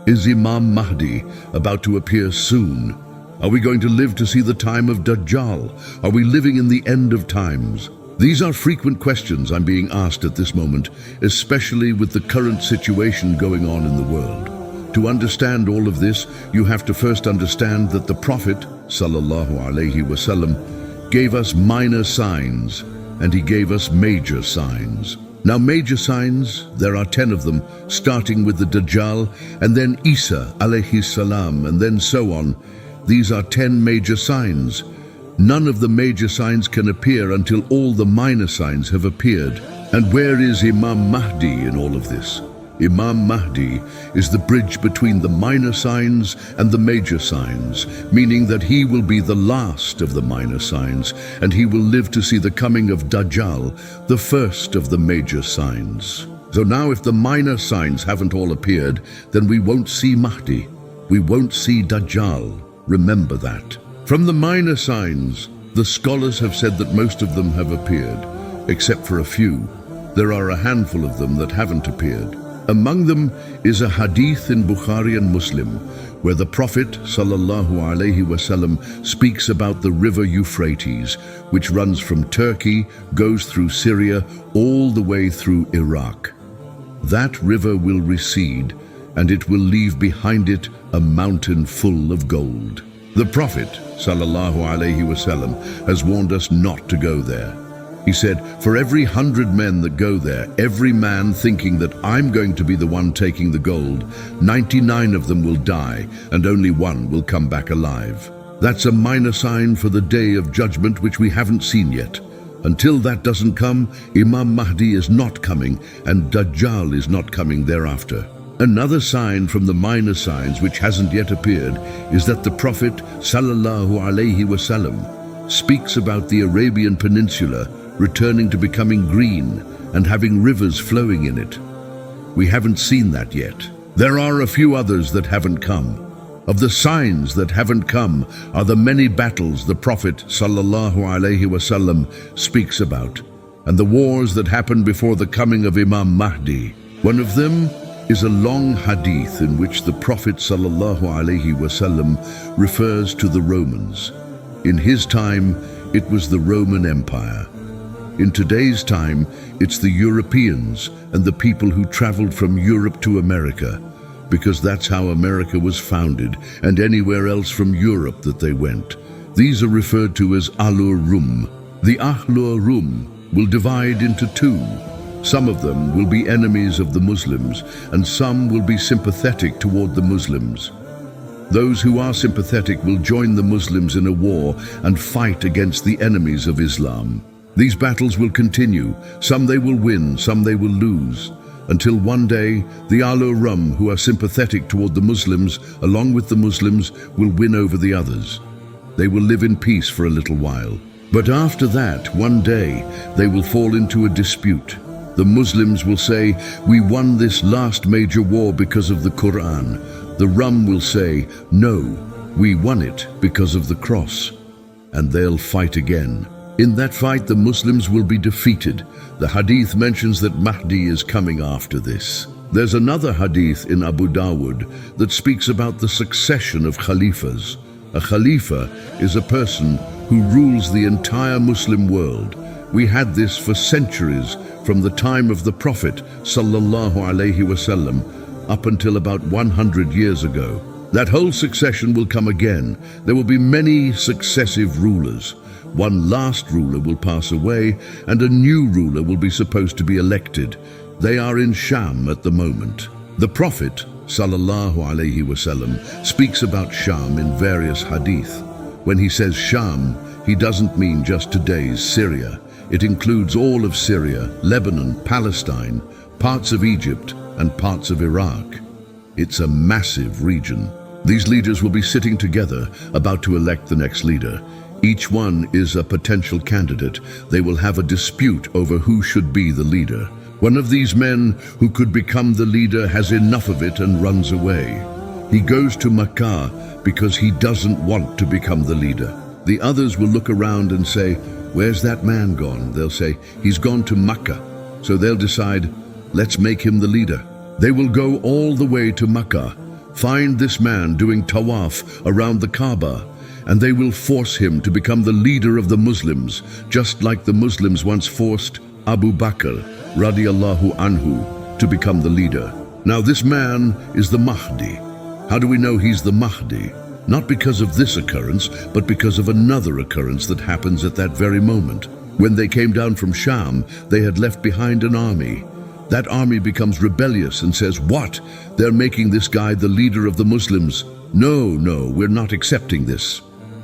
Is Imam Mahdi about to appear soon? Are we going to live to see the time of Dajjal? Are we living in the end of times? These are frequent questions I'm being asked at this moment, especially with the current situation going on in the world. To understand all of this, you have to first understand that the Prophet, sallallahu alaihi wasallam, gave us minor signs and he gave us major signs. Now major signs, there are 10 of them, starting with the Dajjal and then Isa alayhi salam and then so on. These are 10 major signs. None of the major signs can appear until all the minor signs have appeared. And where is Imam Mahdi in all of this? Imam Mahdi is the bridge between the minor signs and the major signs, meaning that he will be the last of the minor signs, and he will live to see the coming of Dajjal, the first of the major signs. So now if the minor signs haven't all appeared, then we won't see Mahdi. We won't see Dajjal. Remember that. From the minor signs, the scholars have said that most of them have appeared, except for a few. There are a handful of them that haven't appeared. Among them is a hadith in Bukhari and Muslim, where the Prophet sallallahu alaihi wasallam speaks about the river Euphrates, which runs from Turkey, goes through Syria, all the way through Iraq. That river will recede, and it will leave behind it a mountain full of gold. The Prophet sallallahu alaihi wasallam has warned us not to go there. He said, for every 100 men that go there, every man thinking that I'm going to be the one taking the gold, 99 of them will die and only one will come back alive. That's a minor sign for the day of judgment which we haven't seen yet. Until that doesn't come, Imam Mahdi is not coming and Dajjal is not coming thereafter. Another sign from the minor signs which hasn't yet appeared is that the Prophet sallallahu alaihi wasallam speaks about the Arabian Peninsula returning to becoming green and having rivers flowing in it. We haven't seen that yet. There are a few others that haven't come. Of the signs that haven't come are the many battles the Prophet sallallahu alaihi wasallam speaks about, and the wars that happened before the coming of Imam Mahdi. One of them is a long hadith in which the Prophet sallallahu alaihi wasallam refers to the Romans. In his time, it was the Roman Empire. In today's time, it's the Europeans and the people who traveled from Europe to America, because that's how America was founded, and anywhere else from Europe that they went. These are referred to as Ahlur Rum. The Ahlur Rum will divide into two. Some of them will be enemies of the Muslims, and some will be sympathetic toward the Muslims. Those who are sympathetic will join the Muslims in a war and fight against the enemies of Islam. These battles will continue. Some they will win, some they will lose, until one day the Ahlur Rum, who are sympathetic toward the Muslims, along with the Muslims, will win over the others. They will live in peace for a little while. But after that, one day, they will fall into a dispute. The Muslims will say, we won this last major war because of the Quran. The Rum will say, no, we won it because of the cross. And they'll fight again. In that fight, the Muslims will be defeated. The hadith mentions that Mahdi is coming after this. There's another hadith in Abu Dawud that speaks about the succession of khalifas. A khalifa is a person who rules the entire Muslim world. We had this for centuries, from the time of the Prophet sallallahu alaihi wasallam up until about 100 years ago. That whole succession will come again. There will be many successive rulers. One last ruler will pass away, and a new ruler will be supposed to be elected. They are in Sham at the moment. The Prophet sallallahu alaihi wasallam speaks about Sham in various hadith. When he says Sham, he doesn't mean just today's Syria. It includes all of Syria, Lebanon, Palestine, parts of Egypt, and parts of Iraq. It's a massive region. These leaders will be sitting together, about to elect the next leader. Each one is a potential candidate. They will have a dispute over who should be the leader. One of these men who could become the leader has enough of it and runs away. He goes to Makkah because he doesn't want to become the leader. The others will look around and say, where's that man gone? They'll say, he's gone to Makkah. So they'll decide, let's make him the leader. They will go all the way to Makkah, Find this man doing tawaf around the Kaaba, and they will force him to become the leader of the Muslims, just like the Muslims once forced Abu Bakr radiallahu anhu to become the leader. Now this man is the Mahdi. How do we know he's the Mahdi? Not because of this occurrence, but because of another occurrence that happens at that very moment. When they came down from Sham, they had left behind an army. That army becomes rebellious and says, "What? They're making this guy the leader of the Muslims. No, we're not accepting this."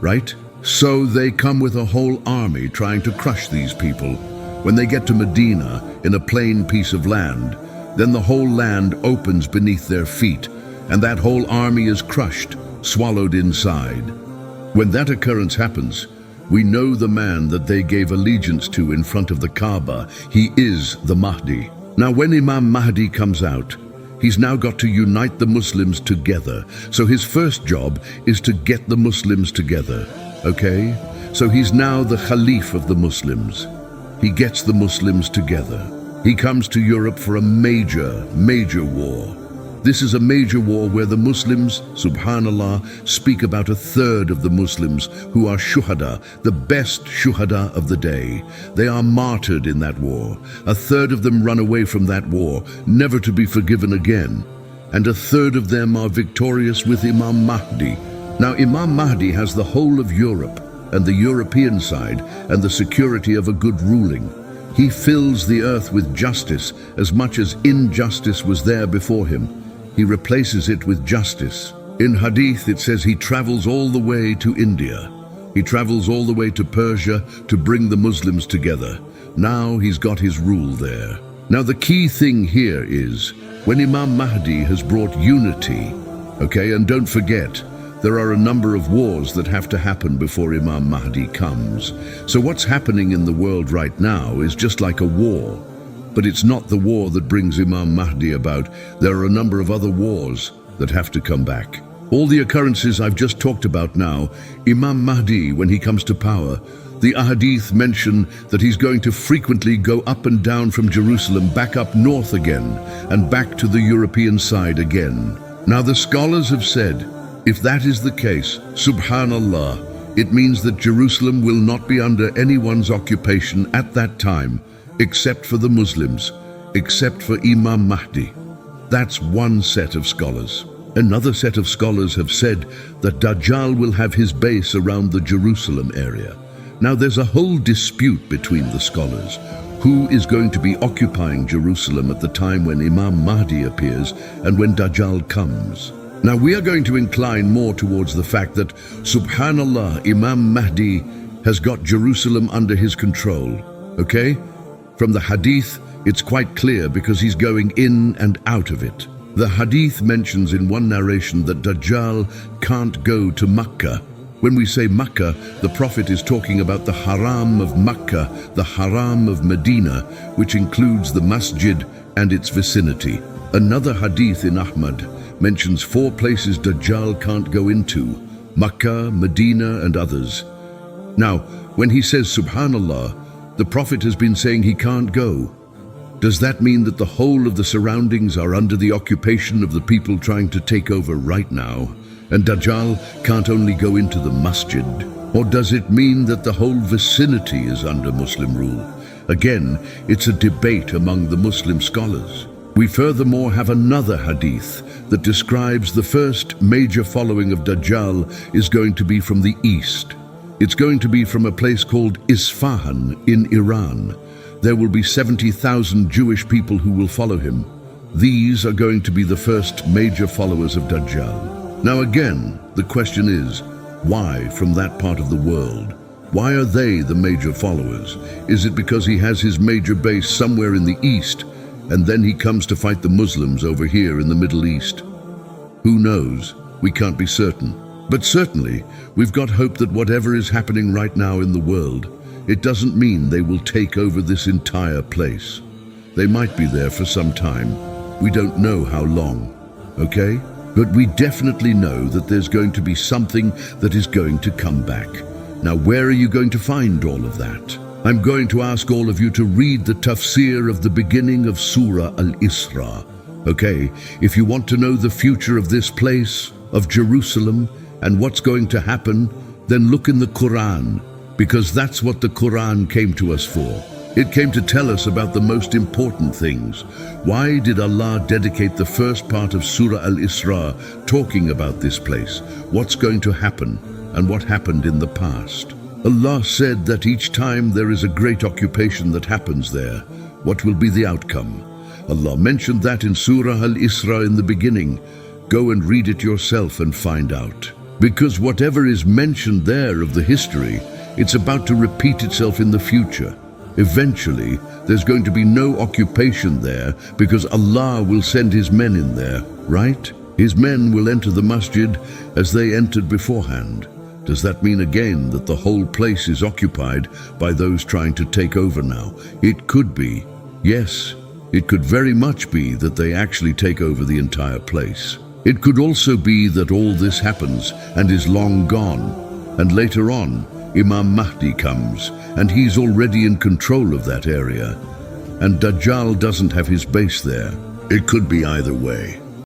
Right? So they come with a whole army trying to crush these people. When they get to Medina, in a plain piece of land, then the whole land opens beneath their feet, and that whole army is crushed, swallowed inside. When that occurrence happens, we know the man that they gave allegiance to in front of the Kaaba. He is the Mahdi. Now when Imam Mahdi comes out, he's now got to unite the Muslims together. So his first job is to get the Muslims together, okay? So he's now the Khalif of the Muslims. He gets the Muslims together. He comes to Europe for a major war. This is a major war where the Muslims, subhanallah, speak about a third of the Muslims who are shuhada, the best shuhada of the day. They are martyred in that war. A third of them run away from that war, never to be forgiven again. And a third of them are victorious with Imam Mahdi. Now Imam Mahdi has the whole of Europe and the European side and the security of a good ruling. He fills the earth with justice as much as injustice was there before him. He replaces it with justice. In Hadith it says he travels all the way to India. He travels all the way to Persia to bring the Muslims together. Now he's got his rule there. Now the key thing here is when Imam Mahdi has brought unity, okay, and don't forget, there are a number of wars that have to happen before Imam Mahdi comes. So what's happening in the world right now is just like a war. But it's not the war that brings Imam Mahdi about. There are a number of other wars that have to come back. All the occurrences I've just talked about now, Imam Mahdi, when he comes to power, the Ahadith mention that he's going to frequently go up and down from Jerusalem, back up north again, and back to the European side again. Now the scholars have said, if that is the case, subhanallah, it means that Jerusalem will not be under anyone's occupation at that time, except for the Muslims, except for Imam Mahdi. That's one set of scholars. Another set of scholars have said that Dajjal will have his base around the Jerusalem area. Now there's a whole dispute between the scholars. Who is going to be occupying Jerusalem at the time when Imam Mahdi appears and when Dajjal comes? Now we are going to incline more towards the fact that, subhanallah, Imam Mahdi has got Jerusalem under his control, okay? From the Hadith, it's quite clear because he's going in and out of it. The Hadith mentions in one narration that Dajjal can't go to Makkah. When we say Makkah, the Prophet is talking about the Haram of Makkah, the Haram of Medina, which includes the Masjid and its vicinity. Another Hadith in Ahmad mentions 4 places Dajjal can't go into: Makkah, Medina, and others. Now, when he says subhanallah, the Prophet has been saying he can't go. Does that mean that the whole of the surroundings are under the occupation of the people trying to take over right now, and Dajjal can't only go into the masjid? Or does it mean that the whole vicinity is under Muslim rule? Again, it's a debate among the Muslim scholars. We furthermore have another hadith that describes the first major following of Dajjal is going to be from the east. It's going to be from a place called Isfahan in Iran. There will be 70,000 Jewish people who will follow him. These are going to be the first major followers of Dajjal. Now again, the question is, why from that part of the world? Why are they the major followers? Is it because he has his major base somewhere in the east, and then he comes to fight the Muslims over here in the Middle East? Who knows? We can't be certain. But certainly, we've got hope that whatever is happening right now in the world, it doesn't mean they will take over this entire place. They might be there for some time. We don't know how long, okay? But we definitely know that there's going to be something that is going to come back. Now, where are you going to find all of that? I'm going to ask all of you to read the tafsir of the beginning of Surah Al-Isra. Okay, if you want to know the future of this place, of Jerusalem, and what's going to happen, then look in the Quran, because that's what the Quran came to us for. It came to tell us about the most important things. Why did Allah dedicate the first part of Surah Al-Isra talking about this place? What's going to happen, and what happened in the past? Allah said that each time there is a great occupation that happens there, what will be the outcome? Allah mentioned that in Surah Al-Isra in the beginning. Go and read it yourself and find out. Because whatever is mentioned there of the history, it's about to repeat itself in the future. Eventually, there's going to be no occupation there because Allah will send His men in there, right? His men will enter the masjid as they entered beforehand. Does that mean again that the whole place is occupied by those trying to take over now? It could be. Yes, it could very much be that they actually take over the entire place. It could also be that all this happens and is long gone, and later on, Imam Mahdi comes, and he's already in control of that area, and Dajjal doesn't have his base there. It could be either way.